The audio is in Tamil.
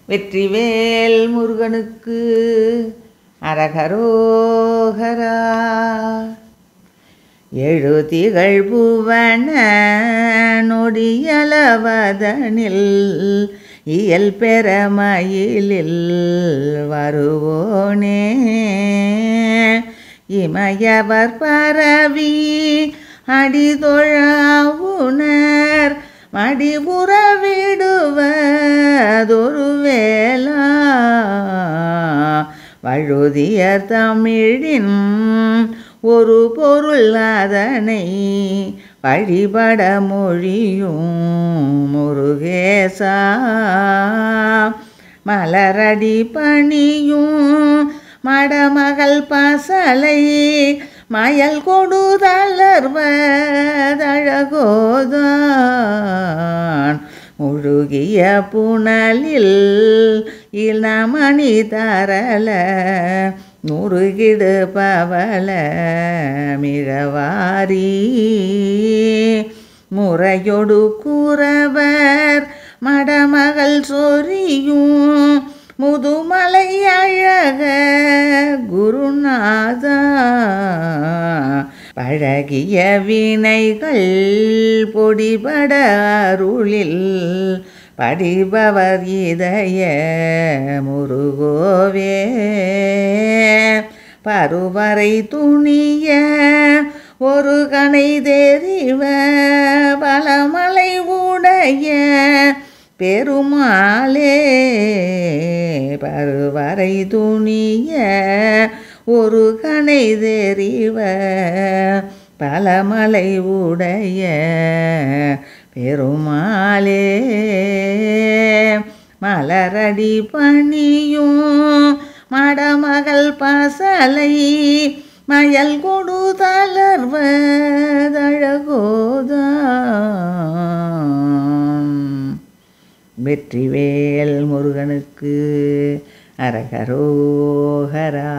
வெற்றிவேல் முருகனுக்கு அரகரோகரா. எழுதிகள் புவன நொடியளவதனில் இயல் பெறமயிலில் வருவோனே. இமையவர் பரவி அடிதொழாவுணர் மடிபுற விடுவதொரு வேளா. வழுதியர் தமிழின் ஒரு பொருள் அதனை வழிபட மொழியும் முருகேசா. மலரடி பணியும் மடமகள் பசலை மயல் கொடுதளர்வதழகோதான். முழுகிய புனலில் இளமணி தரல முருகிடு பவள மிகவாரி. முறையொடு கூறவர் மடமகள் சொரியும் முதுமலை அழக குருநாதா. பழகிய வினைகள் பொடிபட அருளில் படிபவர் இதய முருகோவே. பருவரை துணிய ஒரு கணை தெரிவ பலமலை உடைய பெருமாளே. பருவரை துணிய ஒரு கணை தெரிவ பலமலை உடைய பெருமாளே. மலரடி பணியும் மடமகள் பசலை மயல் கொடுதளர்வதழகோதான். வெற்றிவேல் முருகனுக்கு அரகரோகரா.